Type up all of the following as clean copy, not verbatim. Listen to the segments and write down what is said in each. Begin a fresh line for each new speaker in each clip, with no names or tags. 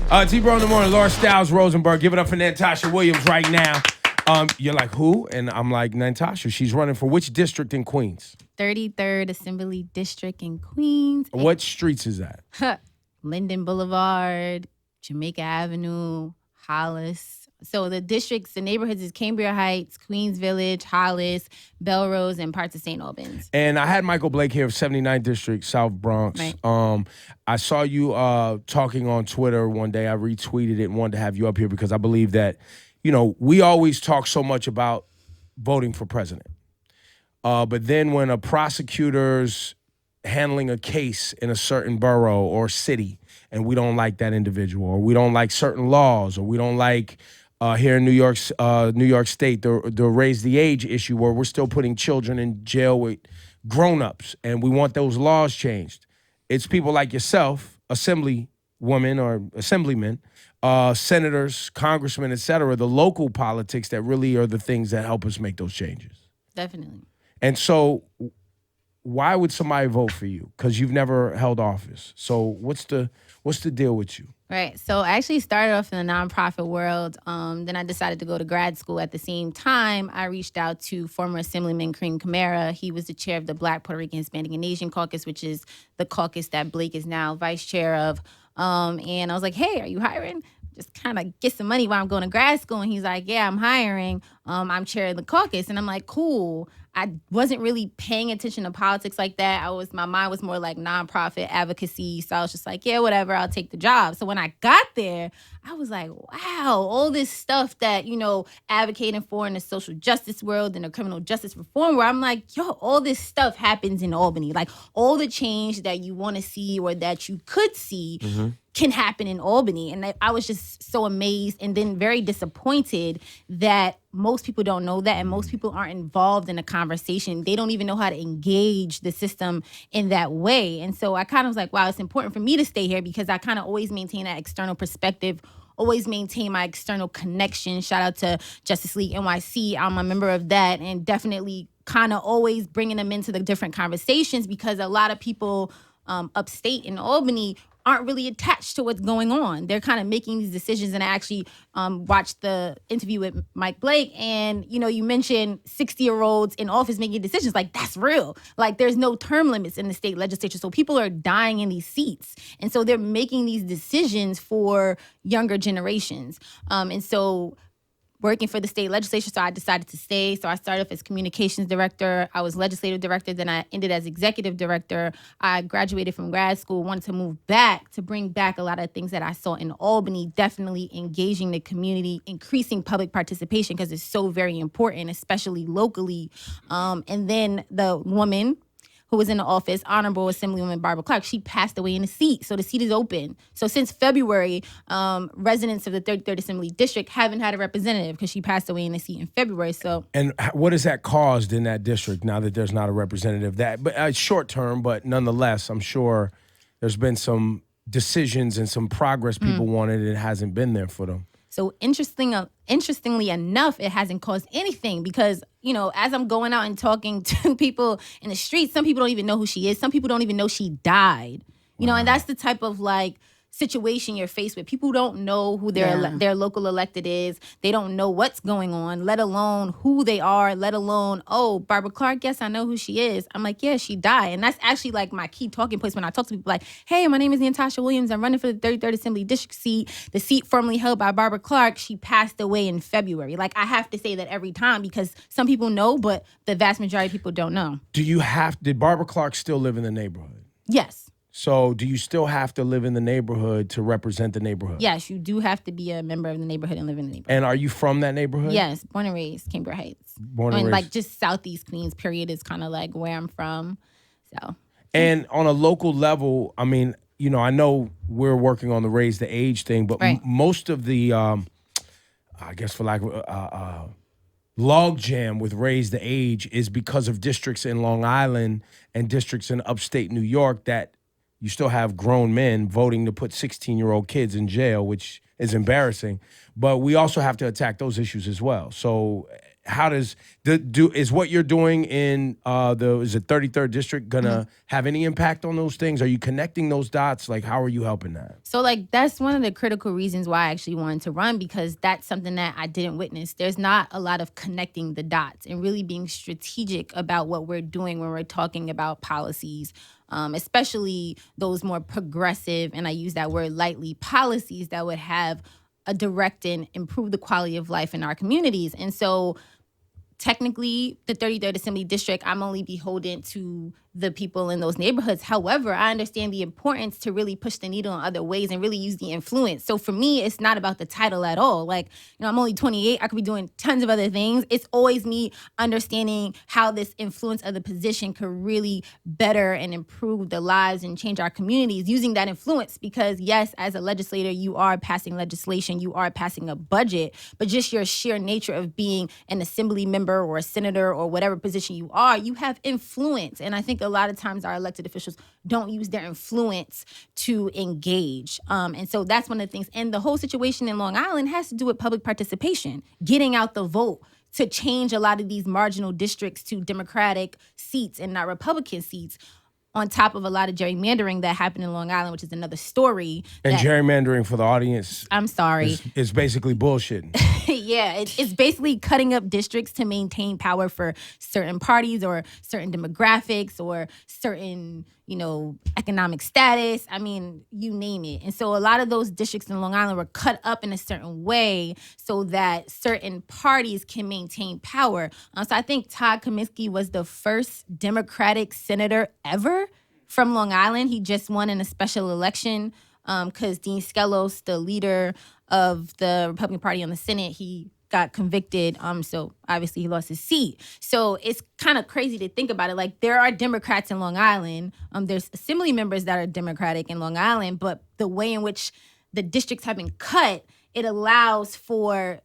T-Bro in the morning, Laura Stiles, Rosenberg. Give it up for Nantasha Williams right now. You're like, who? And I'm like, Nantasha. She's running for which district in Queens?
33rd Assembly District in Queens.
What streets is that?
Linden Boulevard, Jamaica Avenue, Hollis. So the districts, the neighborhoods is Cambria Heights, Queens Village, Hollis, Belrose, and parts of St. Albans.
And I had Michael Blake here of 79th District, South Bronx.
Right.
I saw you talking on Twitter one day. I retweeted it and wanted to have you up here because I believe that, we always talk so much about voting for president. But then when a prosecutor's handling a case in a certain borough or city and we don't like that individual, or we don't like certain laws, or we don't like here in New York State, the raise the age issue where we're still putting children in jail with grown-ups, and we want those laws changed. It's people like yourself, assemblywomen or assemblymen, senators, congressmen, et cetera, the local politics that really are the things that help us make those changes.
Definitely.
And so why would somebody vote for you? Because you've never held office. So what's the deal with you?
Right. So I actually started off in the nonprofit world. Then I decided to go to grad school. At the same time, I reached out to former Assemblyman Kareem Kamara. He was the chair of the Black, Puerto Rican, Hispanic, and Asian Caucus, which is the caucus that Blake is now vice chair of. And I was like, hey, are you hiring? Just kind of get some money while I'm going to grad school. And he's like, yeah, I'm hiring. I'm chair of the caucus. And I'm like, cool. I wasn't really paying attention to politics like that. My mind was more like nonprofit advocacy. So I was just like, yeah, whatever, I'll take the job. So when I got there, I was like, wow, all this stuff that, advocating for in the social justice world and the criminal justice reform world, I'm like, yo, all this stuff happens in Albany. Like all the change that you want to see or that you could see can happen in Albany. And I was just so amazed and then very disappointed that most people don't know that and most people aren't involved in the conversation. They don't even know how to engage the system in that way. And so I kind of was like, wow, it's important for me to stay here because I kind of always maintain that external perspective, always maintain my external connection. Shout out to Justice League NYC. I'm a member of that, and definitely kind of always bringing them into the different conversations because a lot of people upstate in Albany aren't really attached to what's going on. They're kind of making these decisions. And I actually watched the interview with Mike Blake. And, you mentioned 60-year-olds in office making decisions. Like, that's real. Like, there's no term limits in the state legislature. So people are dying in these seats. And so they're making these decisions for younger generations. And so working for the state legislature, so I decided to stay. So I started off as communications director. I was legislative director. Then I ended as executive director. I graduated from grad school, wanted to move back to bring back a lot of things that I saw in Albany, definitely engaging the community, increasing public participation because it's so very important, especially locally. And then the woman who was in the office, Honorable Assemblywoman Barbara Clark, she passed away in the seat. So the seat is open. So since February, residents of the 33rd Assembly District haven't had a representative because she passed away in the seat in February. So,
and what has that caused in that district now that there's not a representative? But short term, but nonetheless, I'm sure there's been some decisions and some progress people wanted. It hasn't been there for them.
So interestingly enough, it hasn't caused anything because, as I'm going out and talking to people in the streets, some people don't even know who she is. Some people don't even know she died. And that's the type of situation you're faced with. People don't know who their local elected is. They don't know what's going on, let alone who they are, let alone, oh, Barbara Clark, yes, I know who she is. I'm like, yeah, she died. And that's actually my key talking points when I talk to people like, hey, my name is Nantasha Williams. I'm running for the 33rd Assembly District seat, the seat formerly held by Barbara Clark. She passed away in February. I have to say that every time because some people know, but the vast majority of people don't know.
Did Barbara Clark still live in the neighborhood?
Yes.
So do you still have to live in the neighborhood to represent the neighborhood?
Yes, you do have to be a member of the neighborhood and live in the neighborhood.
And are you from that neighborhood?
Yes, born and raised, Cambria Heights. Just Southeast Queens, period, is kind of where I'm from. So.
And on a local level, I mean, I know we're working on the raise the age thing, but most of the, I guess for log jam with raise the age is because of districts in Long Island and districts in upstate New York that you still have grown men voting to put 16-year-old kids in jail, which is embarrassing. But we also have to attack those issues as well. So how does is what you're doing in is it 33rd district gonna have any impact on those things? Are you connecting those dots? Like, how are you helping that?
So, like, that's one of the critical reasons why I actually wanted to run, because that's something that I didn't witness. There's not a lot of connecting the dots and really being strategic about what we're doing when we're talking about policies, especially those more progressive, and I use that word lightly, policies that would have a direct and improve the quality of life in our communities. And so, technically, the 33rd Assembly District, I'm only beholden to the people in those neighborhoods. However, I understand the importance to really push the needle in other ways and really use the influence. So for me, it's not about the title at all. Like, I'm only 28. I could be doing tons of other things. It's always me understanding how this influence of the position could really better and improve the lives and change our communities using that influence. Because yes, as a legislator, you are passing legislation, you are passing a budget, but just your sheer nature of being an assembly member or a senator or whatever position you are, you have influence. And I think a lot of times our elected officials don't use their influence to engage. And so that's one of the things. And the whole situation in Long Island has to do with public participation, getting out the vote to change a lot of these marginal districts to Democratic seats and not Republican seats, on top of a lot of gerrymandering that happened in Long Island, which is another story.
And gerrymandering, for the audience,
I'm sorry,
is basically bullshitting.
Yeah, it's basically cutting up districts to maintain power for certain parties or certain demographics or certain, economic status. I mean, you name it. And so a lot of those districts in Long Island were cut up in a certain way so that certain parties can maintain power. So I think Todd Kaminsky was the first Democratic senator ever from Long Island. He just won in a special election because Dean Skelos, the leader of the Republican Party on the Senate, he got convicted. So obviously he lost his seat. So it's kind of crazy to think about it. Like, there are Democrats in Long Island. There's assembly members that are Democratic in Long Island, but the way in which the districts have been cut, it allows for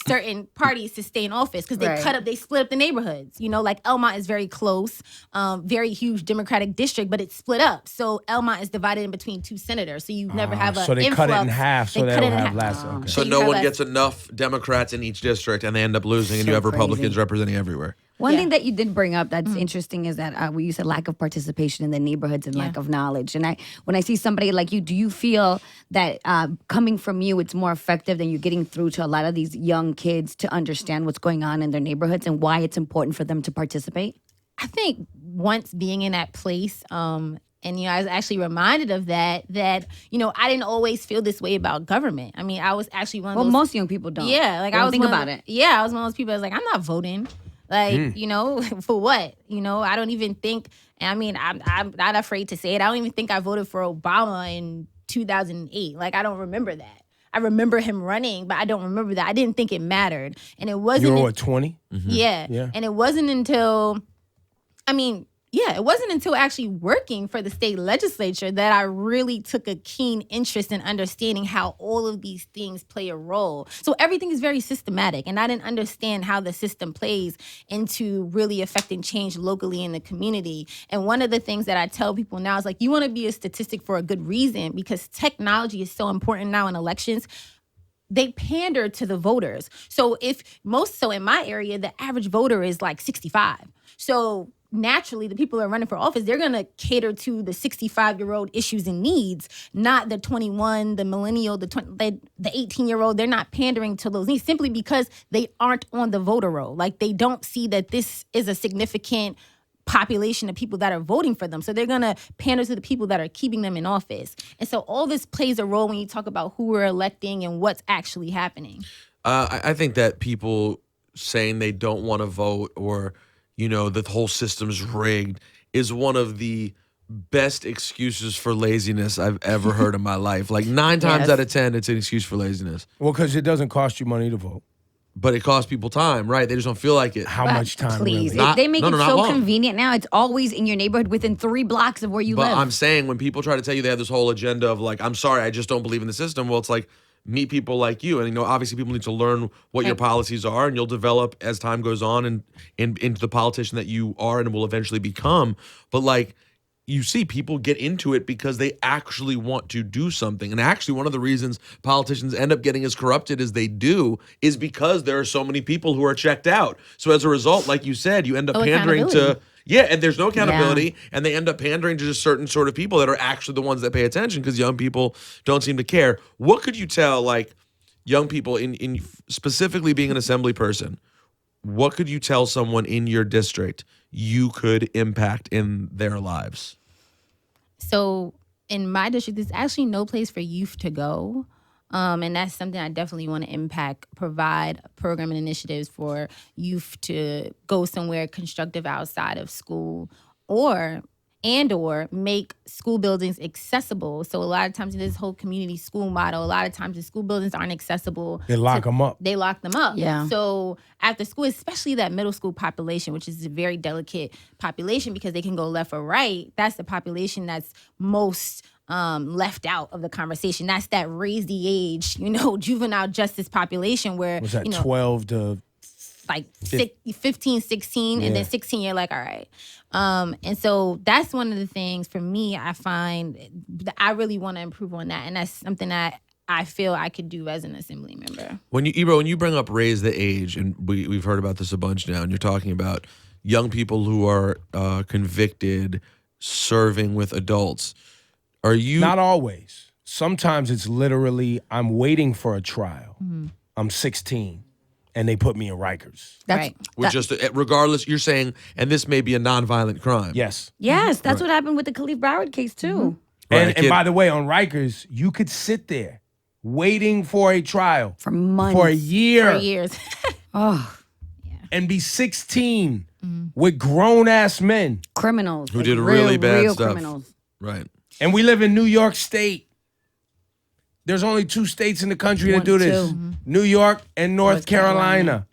certain parties to stay in office because they split up the neighborhoods. Like Elmont is very close, very huge Democratic district, but it's split up. So Elmont is divided in between two senators. So you never have a
So they
influx.
cut it in half so they don't have less. Okay.
So no one gets enough Democrats in each district and they end up losing, and you have Republicans representing everywhere.
One thing that you did bring up that's interesting is that you said lack of participation in the neighborhoods and lack of knowledge. And when I see somebody like you, do you feel that coming from you, it's more effective than you getting through to a lot of these young kids to understand what's going on in their neighborhoods and why it's important for them to participate?
I think once being in that place, and I was actually reminded of that I didn't always feel this way about government. I mean, I was actually one of those.
Well, most young people don't.
Yeah, like
They
I
don't
was
think
one
about
of,
it.
Yeah, I was one of those people that was like, I'm not voting. Like, for what? I don't even think. I mean, I'm not afraid to say it. I don't even think I voted for Obama in 2008. Like, I don't remember that. I remember him running, but I don't remember that. I didn't think it mattered, and it wasn't.
You were 20?
Yeah, and it wasn't until, it wasn't until actually working for the state legislature that I really took a keen interest in understanding how all of these things play a role. So everything is very systematic, and I didn't understand how the system plays into really affecting change locally in the community. And one of the things that I tell people now is, like, you want to be a statistic for a good reason, because technology is so important now in elections. They pander to the voters. So in my area, the average voter is like 65. So naturally, the people that are running for office, they're going to cater to the 65-year-old issues and needs, not the 21, the millennial, the 18-year-old. They're not pandering to those needs simply because they aren't on the voter roll. Like, they don't see that this is a significant population of people that are voting for them. So they're going to pander to the people that are keeping them in office. And so all this plays a role when you talk about who we're electing and what's actually happening.
I think that people saying they don't want to vote or the whole system's rigged is one of the best excuses for laziness I've ever heard in my life. Like 9 times out of 10, it's an excuse for laziness.
Well, because it doesn't cost you money to vote.
But it costs people time, right? They just don't feel like it.
How much time?
Please.
Really?
They make it
not
so
long.
convenient now. It's always in your neighborhood within 3 blocks of where you
But
live.
I'm saying when people try to tell you they have this whole agenda of like, I'm sorry, I just don't believe in the system. Well, it's like, meet people like you. And, obviously people need to learn what your policies are, and you'll develop as time goes on and into the politician that you are and will eventually become. But like, you see people get into it because they actually want to do something. And actually, one of the reasons politicians end up getting as corrupted as they do is because there are so many people who are checked out. So as a result, like you said, you end up
No
pandering to,
accountability.
yeah, and there's no accountability, and they end up pandering to just certain sort of people that are actually the ones that pay attention because young people don't seem to care. What could you tell, like, young people in specifically being an assembly person? What could you tell someone in your district you could impact in their lives?
So in my district, there's actually no place for youth to go. And that's something I definitely want to impact, provide program and initiatives for youth to go somewhere constructive outside of school or make school buildings accessible. So a lot of times in this whole community school model, a lot of times the school buildings aren't accessible.
They lock them up.
They lock them up.
Yeah.
So after school, especially that middle school population, which is a very delicate population because they can go left or right, that's the population that's most left out of the conversation. That's that raise the age, juvenile justice population where,
Was that 12 to
like 15, 16, and then 16, you're like, all right. And so that's one of the things for me, I find that I really want to improve on that. And that's something that I feel I could do as an assembly member.
When you bring up raise the age, and we've heard about this a bunch now, and you're talking about young people who are convicted serving with adults. Are you
Not always. Sometimes it's literally I'm waiting for a trial. I'm 16 and they put me in Rikers.
Right.
with just regardless? You're saying, and this may be a nonviolent crime.
Yes.
Yes, that's what happened with the Khalif Broward case too.
Right,
And by the way, on Rikers, you could sit there waiting for a trial
For months.
for a year
For years.
Oh,
and be 16 with grown ass men.
criminals.
Who
like
did really bad
real
stuff.
criminals.
Right.
And we live in New York State. There's only 2 states in the country that do this.
two.
New York and North
Carolina.
Carolina.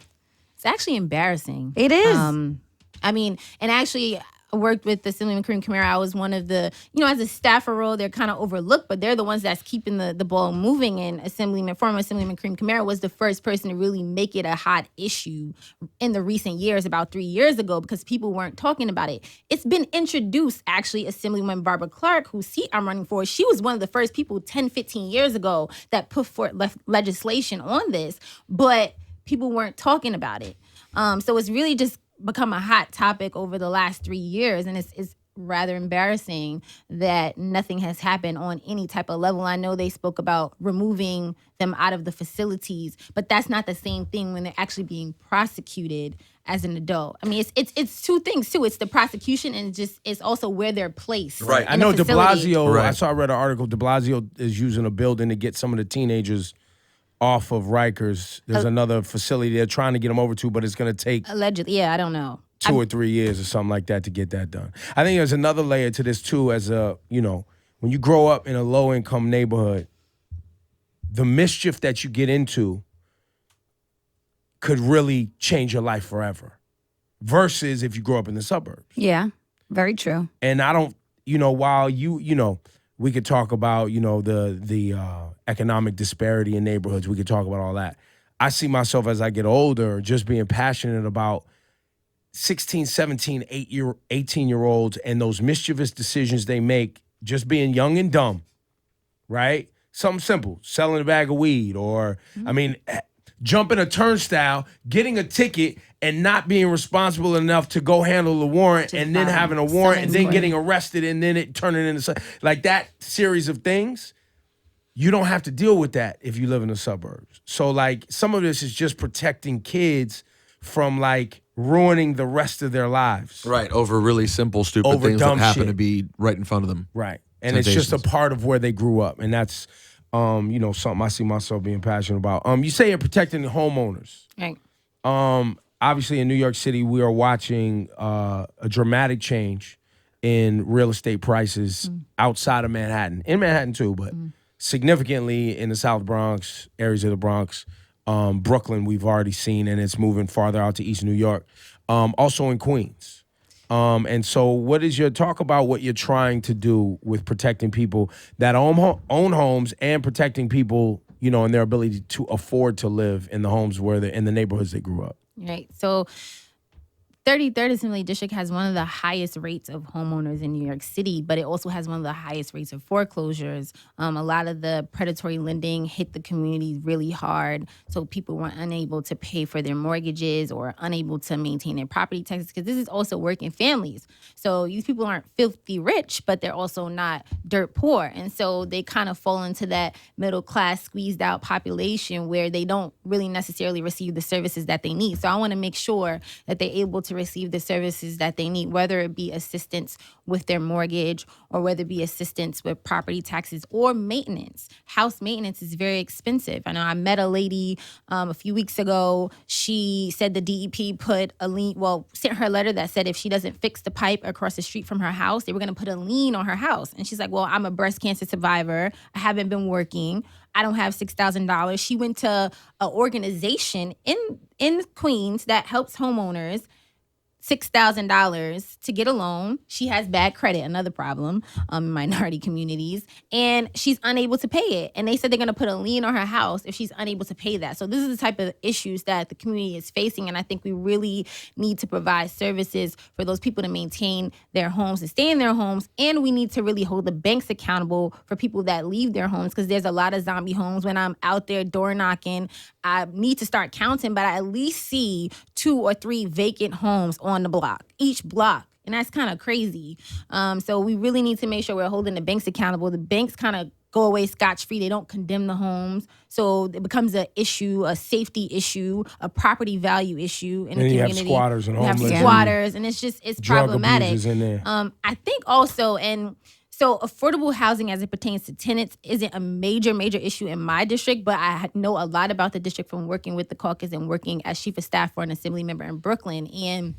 It's actually embarrassing.
It is.
I mean, and actually, I worked with the Assemblyman Kareem Kamara. I was one of the, as a staffer role, they're kind of overlooked, but they're the ones that's keeping the ball moving. And former Assemblyman Kareem Kamara was the first person to really make it a hot issue in the recent years, about 3 years ago, because people weren't talking about it. It's been introduced, actually, Assemblywoman Barbara Clark, whose seat I'm running for. She was one of the first people 10, 15 years ago that put forth legislation on this, but people weren't talking about it. So it's really just become a hot topic over the last 3 years, and it's rather embarrassing that nothing has happened on any type of level. I know they spoke about removing them out of the facilities, but that's not the same thing when they're actually being prosecuted as an adult. I mean, it's two things too. It's the prosecution and it's also where they're placed.
Right.
in
I know
the
de
facility.
Blasio,
Right.
I read an article, de Blasio is using a building to get some of the teenagers off of Rikers. There's another facility they're trying to get them over to, but it's going to take
Allegedly, yeah, I don't know.
2 or 3 years or something like that to get that done. I think there's another layer to this too, as when you grow up in a low income neighborhood, the mischief that you get into could really change your life forever versus if you grow up in the suburbs.
Yeah, very true.
And I don't, while we could talk about, the economic disparity in neighborhoods. We could talk about all that. I see myself as I get older just being passionate about 16, 17, 18-year-olds and those mischievous decisions they make just being young and dumb, right? Something simple, selling a bag of weed or, jumping a turnstile, getting a ticket, and not being responsible enough to go handle the warrant
Just
and then
filing
having a warrant and then
summons
getting arrested and then it turning into like that series of things. You don't have to deal with that if you live in the suburbs. So like some of this is just protecting kids from like ruining the rest of their lives.
Right. Over really simple, stupid
Over
things that
dumb
happen
shit.
to be right in front of them.
Right. And it's just a
Temptations.
part of where they grew up. And that's, something I see myself being passionate about. You say you're protecting the homeowners.
Right.
Obviously in New York City, we are watching a dramatic change in real estate prices outside of Manhattan. In Manhattan too, but significantly in the South Bronx, areas of the Bronx. Brooklyn, we've already seen, and it's moving farther out to East New York. Also in Queens. And so what is your talk about what you're trying to do with protecting people that own homes and protecting people, and their ability to afford to live in the homes where they're in the neighborhoods they grew up?
Right. So 33rd Assembly District has one of the highest rates of homeowners in New York City, but it also has one of the highest rates of foreclosures. A lot of the predatory lending hit the community really hard, so people were unable to pay for their mortgages or unable to maintain their property taxes, because this is also working families. So these people aren't filthy rich, but they're also not dirt poor. And so they kind of fall into that middle class, squeezed out population where they don't really necessarily receive the services that they need. So I want to make sure that they're able to receive the services that they need, whether it be assistance with their mortgage or whether it be assistance with property taxes or maintenance. House maintenance is very expensive. I know I met a lady a few weeks ago. She said the DEP put a lien, sent her a letter that said if she doesn't fix the pipe across the street from her house, they were going to put a lien on her house. And she's like, well, I'm a breast cancer survivor. I haven't been working. I don't have $6,000. She went to an organization in Queens that helps homeowners $6,000 to get a loan. She has bad credit, another problem in minority communities, and she's unable to pay it. And they said they're going to put a lien on her house if she's unable to pay that. So this is the type of issues that the community is facing, and I think we really need to provide services for those people to maintain their homes and stay in their homes, and we need to really hold the banks accountable for people that leave their homes, because there's a lot of zombie homes. When I'm out there door knocking, I need to start counting, but I at least see 2 or 3 vacant homes on the block, each block. And that's kind of crazy. So we really need to make sure we're holding the banks accountable. The banks kind of go away scotch-free. They don't condemn the homes. So it becomes an issue, a safety issue, a property value issue in the community.
You have squatters and homeless.
You have squatters, and it's
drug
problematic.
abusers in there.
I think also, so affordable housing as it pertains to tenants isn't a major issue in my district, but I know a lot about the district from working with the caucus and working as chief of staff for an assembly member in Brooklyn. And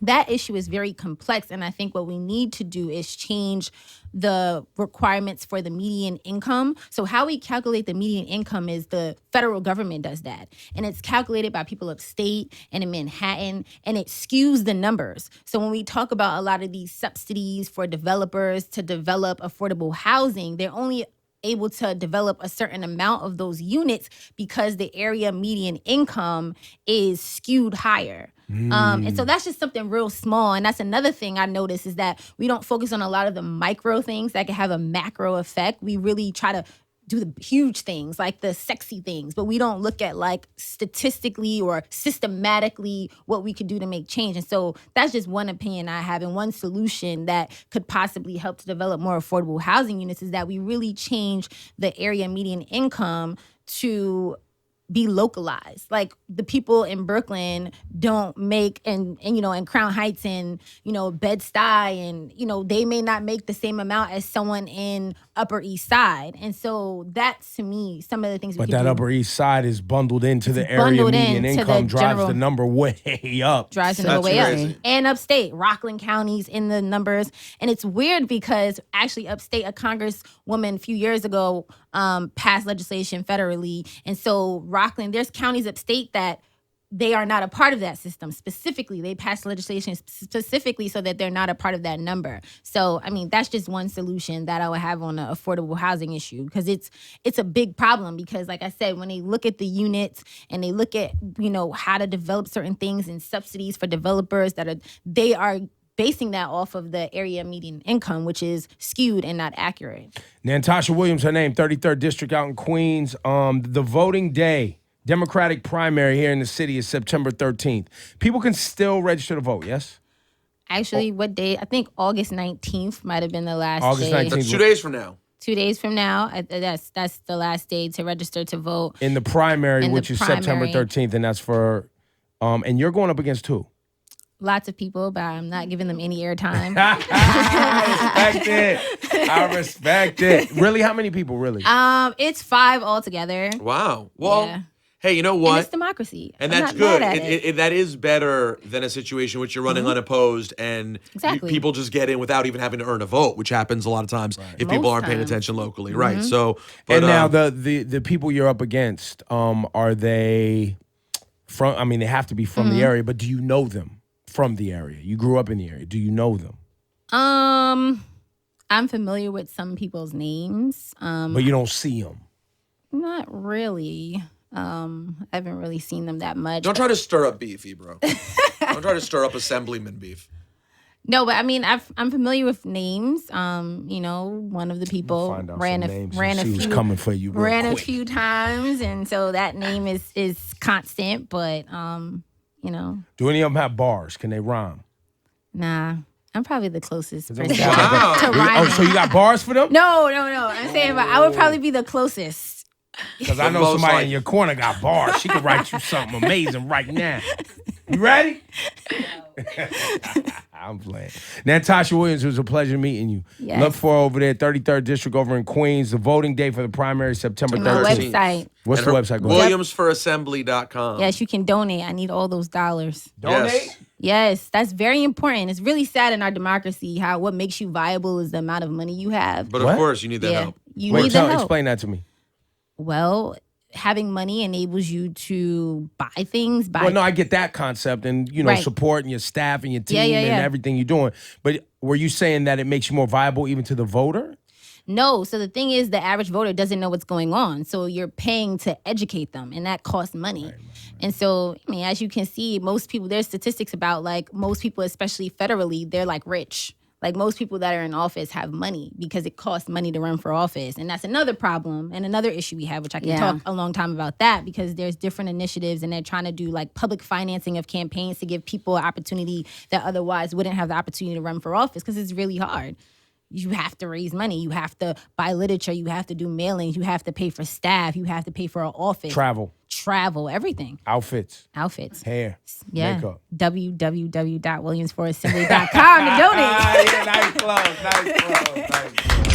that issue is very complex. And I think what we need to do is change the requirements for the median income. So how we calculate the median income is the federal government does that. And it's calculated by people upstate and in Manhattan, and it skews the numbers. So when we talk about a lot of these subsidies for developers to develop affordable housing, they're only able to develop a certain amount of those units because the area median income is skewed higher. And so that's just something real small. And that's another thing I noticed is that we don't focus on a lot of the micro things that can have a macro effect. We really try to do the huge things, like the sexy things, but we don't look at like statistically or systematically what we could do to make change. And so that's just one opinion I have, and one solution that could possibly help to develop more affordable housing units is that we really change the area median income to be localized. Like the people in Brooklyn don't make, and in Crown Heights and, Bed-Stuy and, they may not make the same amount as someone in Upper East Side. And so that's, to me, some of the things we can do.
But that Upper East Side is bundled into the area median income, drives the number way up.
Drives the number way up. And upstate, Rockland County's in the numbers. And it's weird because actually upstate, a congresswoman a few years ago passed legislation federally. And so Rockland, there's counties upstate that they are not a part of that system. Specifically, they passed legislation specifically so that they're not a part of that number. So, that's just one solution that I would have on the affordable housing issue, because it's a big problem. Because, like I said, when they look at the units and they look at how to develop certain things and subsidies for developers they are basing that off of the area median income, which is skewed and not accurate.
Nantasha Williams, her name, 33rd District out in Queens. The voting day, Democratic primary here in the city is September 13th. People can still register to vote, yes?
Actually, what day? I think August 19th might have been the last
August
day.
19th.
That's 2 days from now.
2 days from now, that's the last day to register to vote.
In the primary, which is September 13th, and that's for, and you're going up against who?
Lots of people, but I'm not giving them any airtime.
I respect it. Really? How many people, really?
It's 5 altogether.
Wow. Well,
yeah.
Hey, you know what?
And it's democracy.
And
I'm
that's
not
good.
mad at it.
That is better than a situation in which you're running unopposed and
Exactly.
people just get in without even having to earn a vote, which happens a lot of times if people
Most
aren't paying
times.
attention locally. Right. So, but,
And now the people you're up against, are they from? They have to be from the area, but do you know them from the area? You grew up in the area. Do you know them?
I'm familiar with some people's names.
But you don't see them.
Not really. I haven't really seen them that much.
don't try to stir up beef, bro. I'm trying to stir up assemblyman beef.
No, but I mean, I'm familiar with names. You know, one of the people
Find out
ran
some
a
names
ran
and
a
see who's
few
coming for you real
ran a
quick.
few times, and so that name is constant. But you know,
Do any of them have bars? Can they rhyme?
nah, I'm probably the closest person
Wow.
to rhyming.
Oh, so you got bars for them?
No. I'm saying, but I would probably be the closest.
Because I
The
know
most
somebody
like-
in your corner got bars. She could write you something amazing right now. You ready? I'm playing. Nantasha Williams, it was a pleasure meeting you.
Yes.
Look for her over there, 33rd District over in Queens. The voting day for the primary, September
My
13th.
website.
What's
And
the
her-
website? Go ahead.
WilliamsForAssembly.com.
Yes, you can donate. I need all those dollars.
Yes.
Yes, that's very important. It's really sad in our democracy how what makes you viable is the amount of money you have.
But
What?
of course, you need that
yeah,
help.
you
Wait,
need the help.
explain that to me.
Well, having money enables you to buy things.
Well, no, I get that concept and, you know,
Right.
supporting your staff and your team
Yeah,
and
yeah.
everything you're doing. But were you saying that it makes you more viable even to the voter?
No, so the thing is, the average voter doesn't know what's going on. So you're paying to educate them, and that costs money. And so, I mean, as you can see, most people, there's statistics about like most people, especially federally, they're like rich. Like most people that are in office have money because it costs money to run for office. And that's another problem and another issue we have, which I can talk a long time about that because there's different initiatives and they're trying to do like public financing of campaigns to give people an opportunity that otherwise wouldn't have the opportunity to run for office because it's really hard. You have to raise money. You have to buy literature. You have to do mailings. You have to pay for staff. You have to pay for an office.
Travel,
Everything.
outfits,
Outfits.
hair,
Yeah.
makeup.
www.williamsforassembly.com to donate.
Nice close.